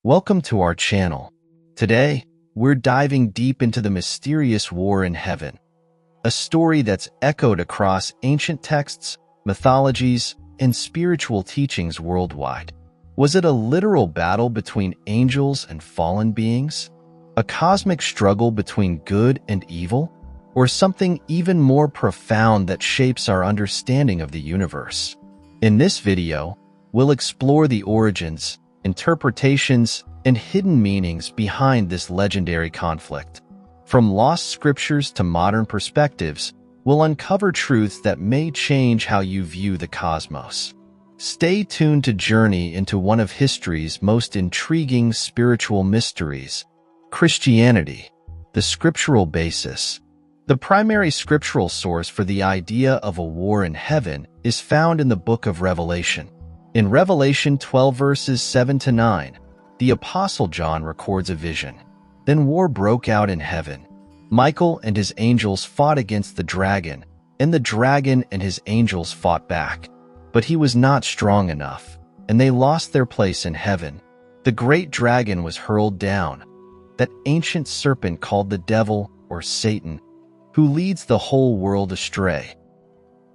Welcome to our channel. Today, we're diving deep into the mysterious war in heaven, a story that's echoed across ancient texts, mythologies, and spiritual teachings worldwide. Was it a literal battle between angels and fallen beings? A cosmic struggle between good and evil? Or something even more profound that shapes our understanding of the universe? In this video, we'll explore the origins, interpretations, and hidden meanings behind this legendary conflict. From lost scriptures to modern perspectives, we'll uncover truths that may change how you view the cosmos. Stay tuned to journey into one of history's most intriguing spiritual mysteries, Christianity, the scriptural basis. The primary scriptural source for the idea of a war in heaven is found in the book of Revelation. In Revelation 12 verses 7 to 9, the Apostle John records a vision. Then war broke out in heaven. Michael and his angels fought against the dragon, and the dragon and his angels fought back. But he was not strong enough, and they lost their place in heaven. The great dragon was hurled down, that ancient serpent called the devil or Satan, who leads the whole world astray.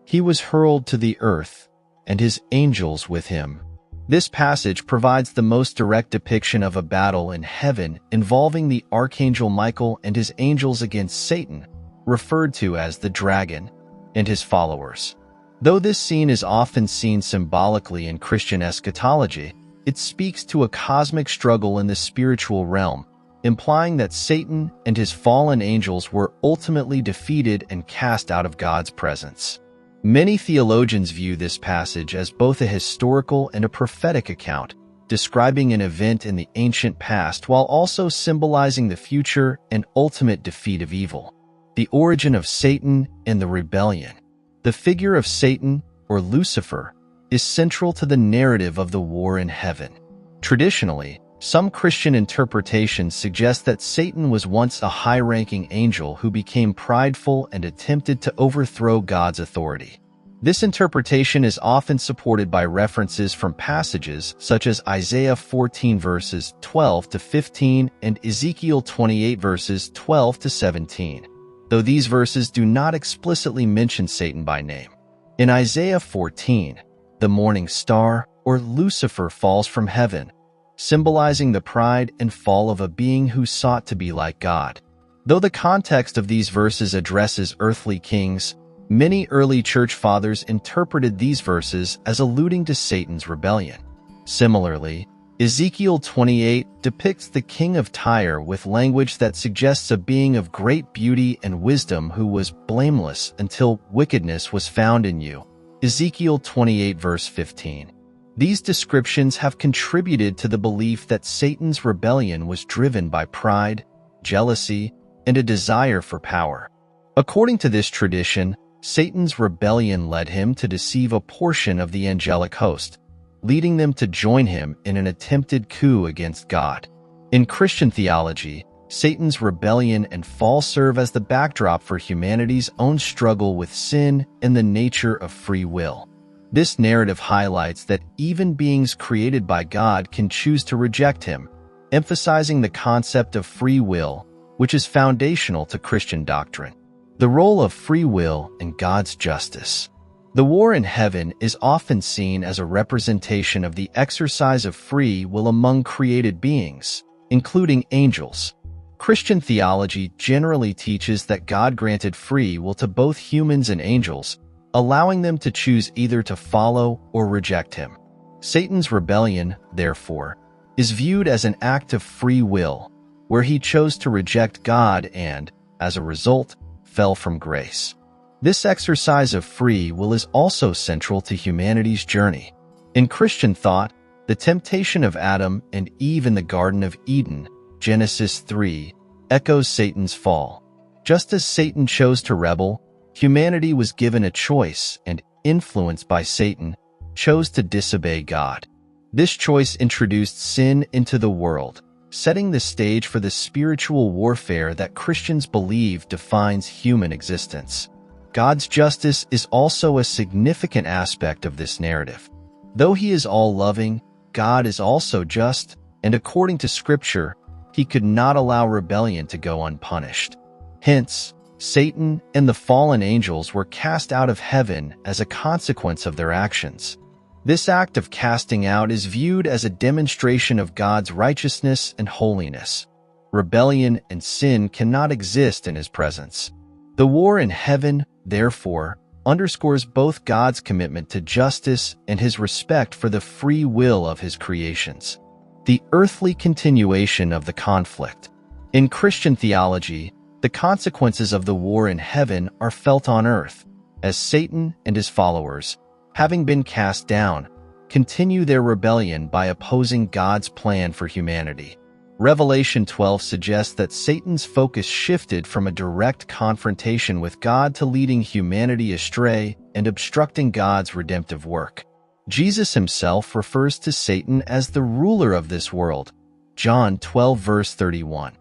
He was hurled to the earth, and his angels with him. This passage provides the most direct depiction of a battle in heaven involving the archangel Michael and his angels against Satan, referred to as the dragon, and his followers. Though this scene is often seen symbolically in Christian eschatology, it speaks to a cosmic struggle in the spiritual realm, implying that Satan and his fallen angels were ultimately defeated and cast out of God's presence. Many theologians view this passage as both a historical and a prophetic account, describing an event in the ancient past while also symbolizing the future and ultimate defeat of evil. The origin of Satan and the rebellion. The figure of Satan, or Lucifer, is central to the narrative of the war in heaven. Traditionally, some Christian interpretations suggest that Satan was once a high-ranking angel who became prideful and attempted to overthrow God's authority. This interpretation is often supported by references from passages such as Isaiah 14 verses 12 to 15 and Ezekiel 28 verses 12 to 17, though these verses do not explicitly mention Satan by name. In Isaiah 14, the morning star, or Lucifer, falls from heaven, symbolizing the pride and fall of a being who sought to be like God. Though the context of these verses addresses earthly kings, many early church fathers interpreted these verses as alluding to Satan's rebellion. Similarly, Ezekiel 28 depicts the king of Tyre with language that suggests a being of great beauty and wisdom who was blameless until wickedness was found in you. Ezekiel 28 verse 15. These descriptions have contributed to the belief that Satan's rebellion was driven by pride, jealousy, and a desire for power. According to this tradition, Satan's rebellion led him to deceive a portion of the angelic host, leading them to join him in an attempted coup against God. In Christian theology, Satan's rebellion and fall serve as the backdrop for humanity's own struggle with sin and the nature of free will. This narrative highlights that even beings created by God can choose to reject him, emphasizing the concept of free will, which is foundational to Christian doctrine. The role of free will in God's justice. The war in heaven is often seen as a representation of the exercise of free will among created beings, including angels. Christian theology generally teaches that God granted free will to both humans and angels, allowing them to choose either to follow or reject him. Satan's rebellion, therefore, is viewed as an act of free will, where he chose to reject God and, as a result, fell from grace. This exercise of free will is also central to humanity's journey. In Christian thought, the temptation of Adam and Eve in the Garden of Eden, Genesis 3, echoes Satan's fall. Just as Satan chose to rebel, humanity was given a choice and, influenced by Satan, chose to disobey God. This choice introduced sin into the world, setting the stage for the spiritual warfare that Christians believe defines human existence. God's justice is also a significant aspect of this narrative. Though he is all-loving, God is also just, and according to Scripture, he could not allow rebellion to go unpunished. Hence, Satan and the fallen angels were cast out of heaven as a consequence of their actions. This act of casting out is viewed as a demonstration of God's righteousness and holiness. Rebellion and sin cannot exist in his presence. The war in heaven, therefore, underscores both God's commitment to justice and his respect for the free will of his creations. The earthly continuation of the conflict. In Christian theology, the consequences of the war in heaven are felt on earth, as Satan and his followers, having been cast down, continue their rebellion by opposing God's plan for humanity. Revelation 12 suggests that Satan's focus shifted from a direct confrontation with God to leading humanity astray and obstructing God's redemptive work. Jesus himself refers to Satan as the ruler of this world, John 12 verse 31,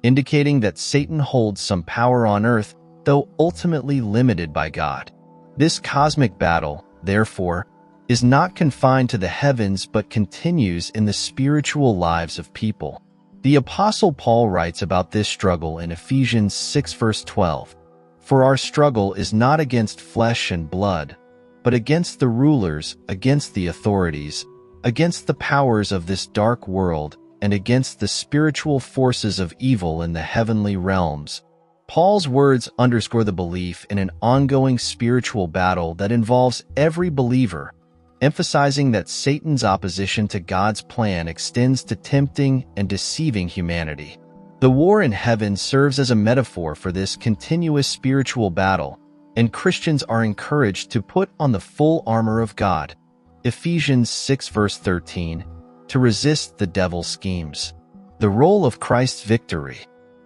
indicating that Satan holds some power on earth, though ultimately limited by God. This cosmic battle, therefore, is not confined to the heavens but continues in the spiritual lives of people. The Apostle Paul writes about this struggle in Ephesians 6 verse 12, "For our struggle is not against flesh and blood, but against the rulers, against the authorities, against the powers of this dark world, and against the spiritual forces of evil in the heavenly realms." Paul's words underscore the belief in an ongoing spiritual battle that involves every believer, emphasizing that Satan's opposition to God's plan extends to tempting and deceiving humanity. The war in heaven serves as a metaphor for this continuous spiritual battle, and Christians are encouraged to put on the full armor of God, Ephesians 6 verse 13, to resist the devil's schemes. The role of Christ's victory.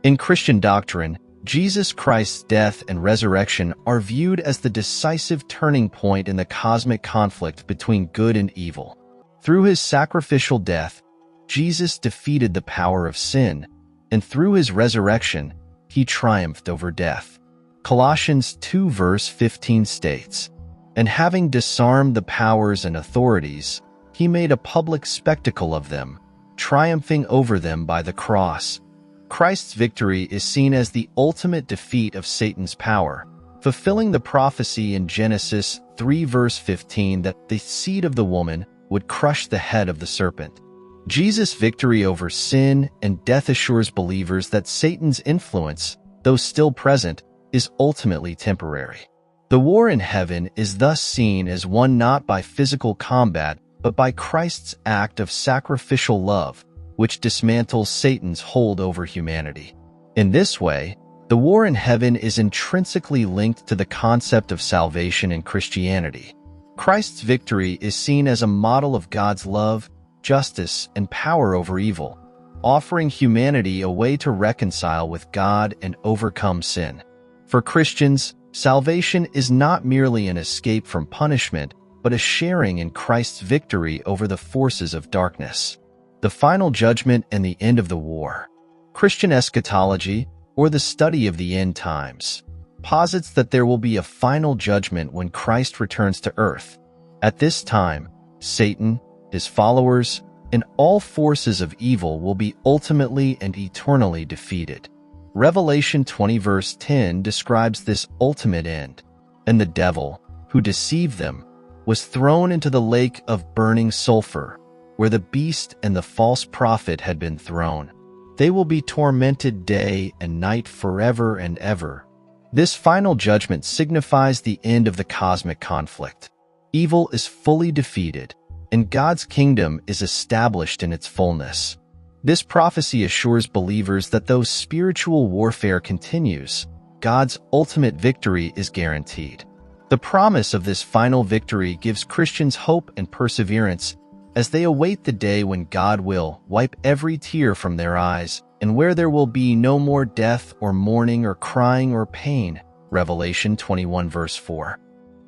In Christian doctrine, Jesus Christ's death and resurrection are viewed as the decisive turning point in the cosmic conflict between good and evil. Through his sacrificial death, Jesus defeated the power of sin, and through his resurrection, he triumphed over death. Colossians 2 verse 15 states, "And having disarmed the powers and authorities, he made a public spectacle of them, triumphing over them by the cross." Christ's victory is seen as the ultimate defeat of Satan's power, fulfilling the prophecy in Genesis 3 verse 15 that the seed of the woman would crush the head of the serpent. Jesus' victory over sin and death assures believers that Satan's influence, though still present, is ultimately temporary. The war in heaven is thus seen as won not by physical combat, but by Christ's act of sacrificial love, which dismantles Satan's hold over humanity. In this way, the war in heaven is intrinsically linked to the concept of salvation in Christianity. Christ's victory is seen as a model of God's love, justice, and power over evil, offering humanity a way to reconcile with God and overcome sin. For Christians, salvation is not merely an escape from punishment, but a sharing in Christ's victory over the forces of darkness. The final judgment and the end of the war. Christian eschatology, or the study of the end times, posits that there will be a final judgment when Christ returns to earth. At this time, Satan, his followers, and all forces of evil will be ultimately and eternally defeated. Revelation 20 verse 10 describes this ultimate end. "And the devil, who deceived them, was thrown into the lake of burning sulfur, where the beast and the false prophet had been thrown. They will be tormented day and night forever and ever." This final judgment signifies the end of the cosmic conflict. Evil is fully defeated, and God's kingdom is established in its fullness. This prophecy assures believers that though spiritual warfare continues, God's ultimate victory is guaranteed. The promise of this final victory gives Christians hope and perseverance as they await the day when God will wipe every tear from their eyes, and where there will be no more death or mourning or crying or pain. Revelation 21 verse 4.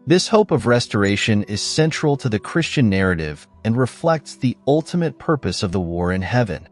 This hope of restoration is central to the Christian narrative and reflects the ultimate purpose of the war in heaven,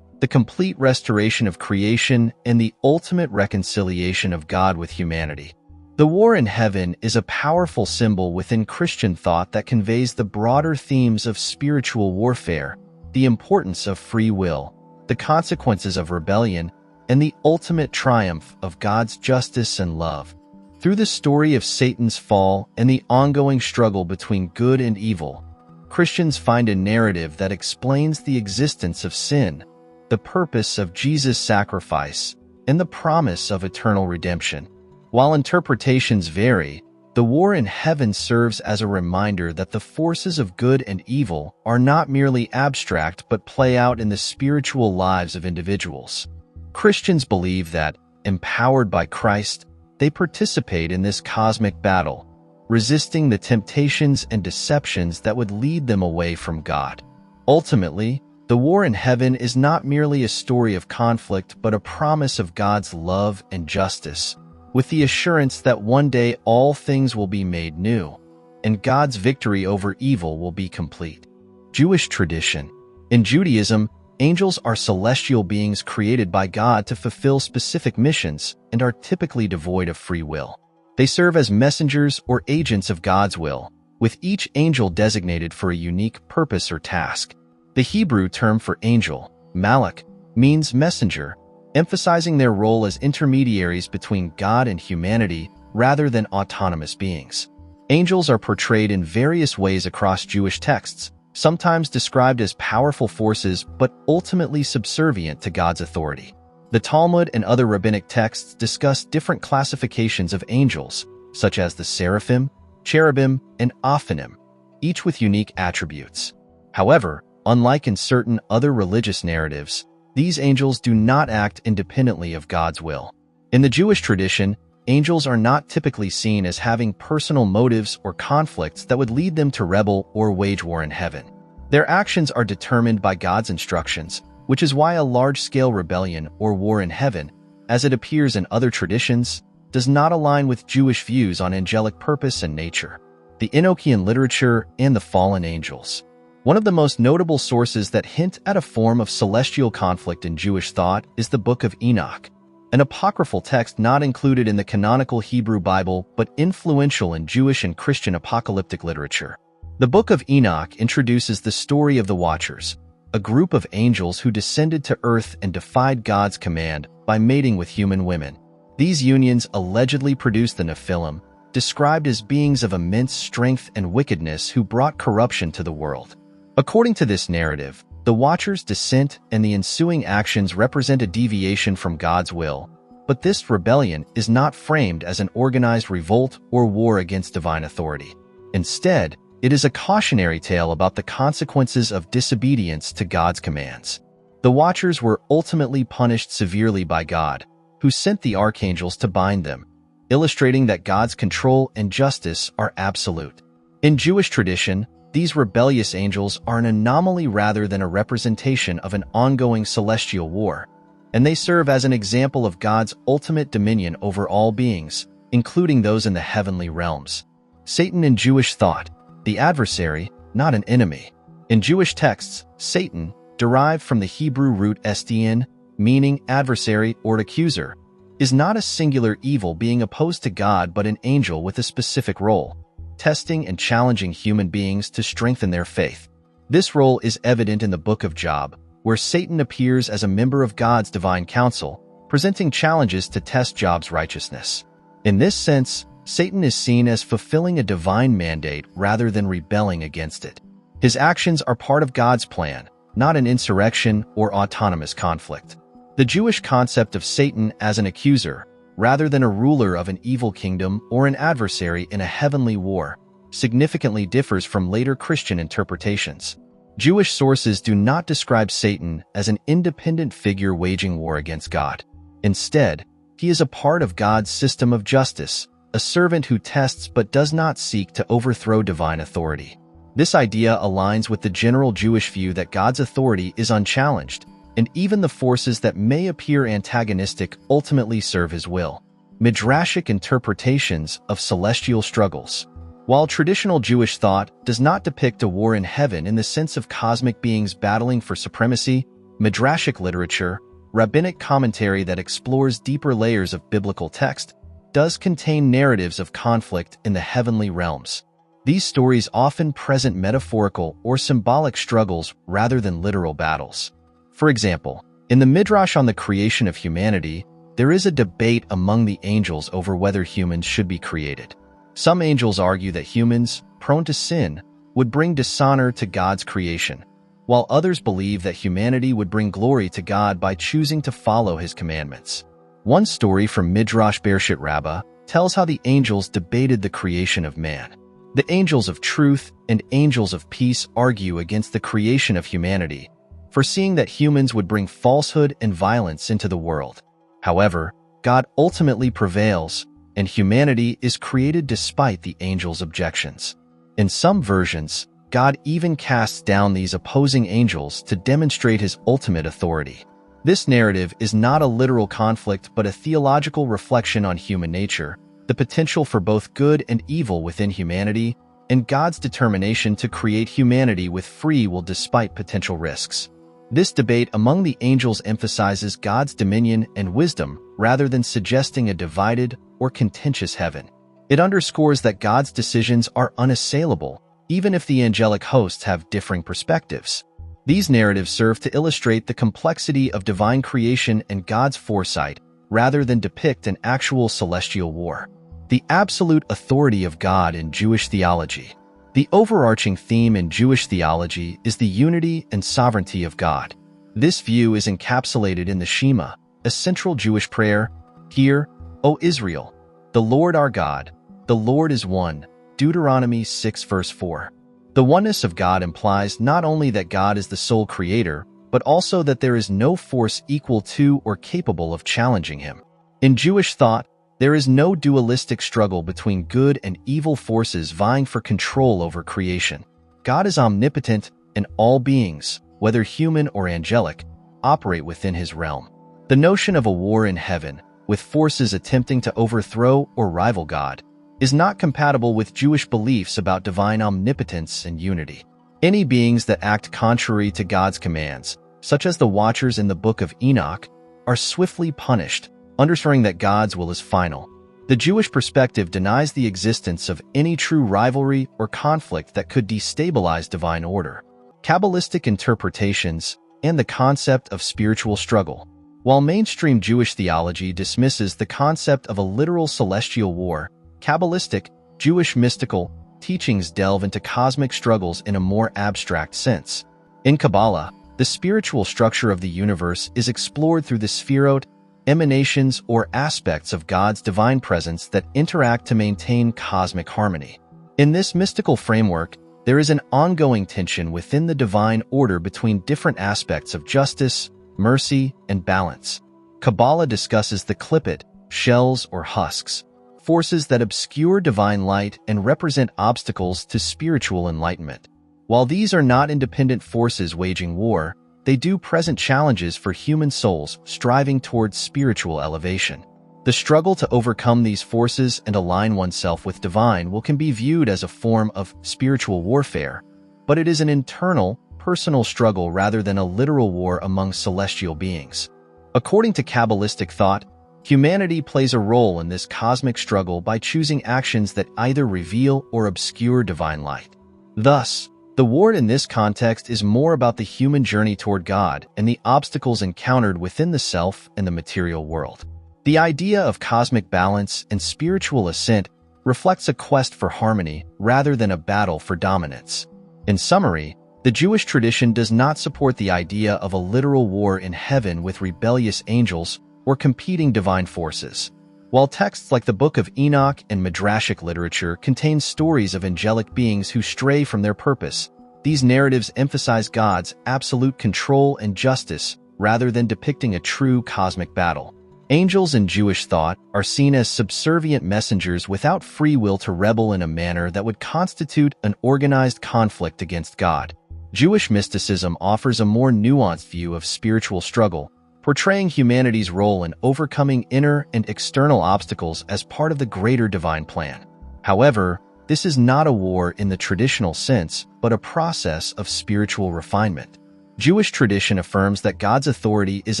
the complete restoration of creation and the ultimate reconciliation of God with humanity. The war in heaven is a powerful symbol within Christian thought that conveys the broader themes of spiritual warfare, the importance of free will, the consequences of rebellion, and the ultimate triumph of God's justice and love. Through the story of Satan's fall and the ongoing struggle between good and evil, Christians find a narrative that explains the existence of sin, the purpose of Jesus' sacrifice, and the promise of eternal redemption. While interpretations vary, the war in heaven serves as a reminder that the forces of good and evil are not merely abstract but play out in the spiritual lives of individuals. Christians believe that, empowered by Christ, they participate in this cosmic battle, resisting the temptations and deceptions that would lead them away from God. Ultimately, the war in heaven is not merely a story of conflict but a promise of God's love and justice, with the assurance that one day all things will be made new, and God's victory over evil will be complete. Jewish tradition. In Judaism, angels are celestial beings created by God to fulfill specific missions and are typically devoid of free will. They serve as messengers or agents of God's will, with each angel designated for a unique purpose or task. The Hebrew term for angel, malach, means messenger, emphasizing their role as intermediaries between God and humanity rather than autonomous beings. Angels are portrayed in various ways across Jewish texts, sometimes described as powerful forces but ultimately subservient to God's authority. The Talmud and other rabbinic texts discuss different classifications of angels, such as the seraphim, cherubim, and aphanim, each with unique attributes. However, unlike in certain other religious narratives, these angels do not act independently of God's will. In the Jewish tradition, angels are not typically seen as having personal motives or conflicts that would lead them to rebel or wage war in heaven. Their actions are determined by God's instructions, which is why a large-scale rebellion or war in heaven, as it appears in other traditions, does not align with Jewish views on angelic purpose and nature. The Enochian literature and the fallen angels. One of the most notable sources that hint at a form of celestial conflict in Jewish thought is the Book of Enoch, an apocryphal text not included in the canonical Hebrew Bible but influential in Jewish and Christian apocalyptic literature. The Book of Enoch introduces the story of the Watchers, a group of angels who descended to earth and defied God's command by mating with human women. These unions allegedly produced the Nephilim, described as beings of immense strength and wickedness who brought corruption to the world. According to this narrative, the Watchers' descent and the ensuing actions represent a deviation from God's will, but this rebellion is not framed as an organized revolt or war against divine authority. Instead, it is a cautionary tale about the consequences of disobedience to God's commands. The Watchers were ultimately punished severely by God, who sent the archangels to bind them, illustrating that God's control and justice are absolute. In Jewish tradition, these rebellious angels are an anomaly rather than a representation of an ongoing celestial war, and they serve as an example of God's ultimate dominion over all beings, including those in the heavenly realms. Satan in Jewish thought, the adversary, not an enemy. In Jewish texts, Satan, derived from the Hebrew root sdn, meaning adversary or accuser, is not a singular evil being opposed to God but an angel with a specific role, testing and challenging human beings to strengthen their faith. This role is evident in the Book of Job, where Satan appears as a member of God's divine council, presenting challenges to test Job's righteousness. In this sense, Satan is seen as fulfilling a divine mandate rather than rebelling against it. His actions are part of God's plan, not an insurrection or autonomous conflict. The Jewish concept of Satan as an accuser, rather than a ruler of an evil kingdom or an adversary in a heavenly war, significantly differs from later Christian interpretations. Jewish sources do not describe Satan as an independent figure waging war against God. Instead, he is a part of God's system of justice, a servant who tests but does not seek to overthrow divine authority. This idea aligns with the general Jewish view that God's authority is unchallenged, and even the forces that may appear antagonistic ultimately serve his will. Midrashic interpretations of celestial struggles. While traditional Jewish thought does not depict a war in heaven in the sense of cosmic beings battling for supremacy, Midrashic literature, rabbinic commentary that explores deeper layers of biblical text, does contain narratives of conflict in the heavenly realms. These stories often present metaphorical or symbolic struggles rather than literal battles. For example, in the Midrash on the creation of humanity, there is a debate among the angels over whether humans should be created. Some angels argue that humans, prone to sin, would bring dishonor to God's creation, while others believe that humanity would bring glory to God by choosing to follow His commandments. One story from Midrash Bereshit Rabbah tells how the angels debated the creation of man. The angels of truth and angels of peace argue against the creation of humanity, foreseeing that humans would bring falsehood and violence into the world. However, God ultimately prevails, and humanity is created despite the angels' objections. In some versions, God even casts down these opposing angels to demonstrate His ultimate authority. This narrative is not a literal conflict but a theological reflection on human nature, the potential for both good and evil within humanity, and God's determination to create humanity with free will despite potential risks. This debate among the angels emphasizes God's dominion and wisdom rather than suggesting a divided or contentious heaven. It underscores that God's decisions are unassailable, even if the angelic hosts have differing perspectives. These narratives serve to illustrate the complexity of divine creation and God's foresight, rather than depict an actual celestial war. The absolute authority of God in Jewish theology. The overarching theme in Jewish theology is the unity and sovereignty of God. This view is encapsulated in the Shema, a central Jewish prayer. Hear, O Israel, the Lord our God, the Lord is one. Deuteronomy 6 verse 4. The oneness of God implies not only that God is the sole creator, but also that there is no force equal to or capable of challenging Him. In Jewish thought, there is no dualistic struggle between good and evil forces vying for control over creation. God is omnipotent, and all beings, whether human or angelic, operate within His realm. The notion of a war in heaven, with forces attempting to overthrow or rival God, is not compatible with Jewish beliefs about divine omnipotence and unity. Any beings that act contrary to God's commands, such as the Watchers in the Book of Enoch, are swiftly punished, underscoring that God's will is final. The Jewish perspective denies the existence of any true rivalry or conflict that could destabilize divine order. Kabbalistic interpretations and the concept of spiritual struggle. While mainstream Jewish theology dismisses the concept of a literal celestial war, Kabbalistic, Jewish mystical teachings delve into cosmic struggles in a more abstract sense. In Kabbalah, the spiritual structure of the universe is explored through the Sefirot, emanations or aspects of God's divine presence that interact to maintain cosmic harmony. In this mystical framework, there is an ongoing tension within the divine order between different aspects of justice, mercy, and balance. Kabbalah discusses the Qlipot, shells or husks, forces that obscure divine light and represent obstacles to spiritual enlightenment. While these are not independent forces waging war, they do present challenges for human souls striving towards spiritual elevation. The struggle to overcome these forces and align oneself with divine will can be viewed as a form of spiritual warfare, but it is an internal, personal struggle rather than a literal war among celestial beings. According to Kabbalistic thought, humanity plays a role in this cosmic struggle by choosing actions that either reveal or obscure divine light. Thus, the war in this context is more about the human journey toward God and the obstacles encountered within the self and the material world. The idea of cosmic balance and spiritual ascent reflects a quest for harmony rather than a battle for dominance. In summary, the Jewish tradition does not support the idea of a literal war in heaven with rebellious angels or competing divine forces. While texts like the Book of Enoch and Midrashic literature contain stories of angelic beings who stray from their purpose, these narratives emphasize God's absolute control and justice rather than depicting a true cosmic battle. Angels in Jewish thought are seen as subservient messengers without free will to rebel in a manner that would constitute an organized conflict against God. Jewish mysticism offers a more nuanced view of spiritual struggle, portraying humanity's role in overcoming inner and external obstacles as part of the greater divine plan. However, this is not a war in the traditional sense, but a process of spiritual refinement. Jewish tradition affirms that God's authority is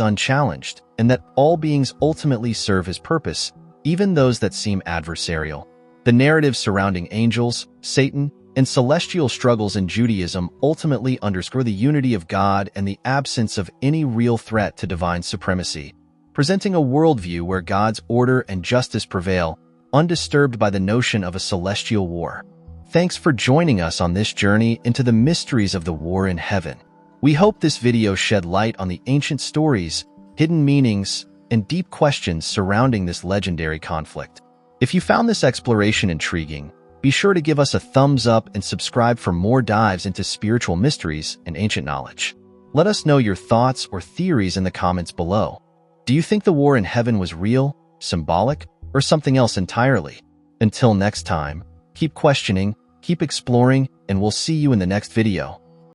unchallenged and that all beings ultimately serve His purpose, even those that seem adversarial. The narratives surrounding angels, Satan, and celestial struggles in Judaism ultimately underscore the unity of God and the absence of any real threat to divine supremacy, presenting a worldview where God's order and justice prevail, undisturbed by the notion of a celestial war. Thanks for joining us on this journey into the mysteries of the war in heaven. We hope this video shed light on the ancient stories, hidden meanings, and deep questions surrounding this legendary conflict. If you found this exploration intriguing, be sure to give us a thumbs up and subscribe for more dives into spiritual mysteries and ancient knowledge. Let us know your thoughts or theories in the comments below. Do you think the war in heaven was real, symbolic, or something else entirely? Until next time, keep questioning, keep exploring, and we'll see you in the next video.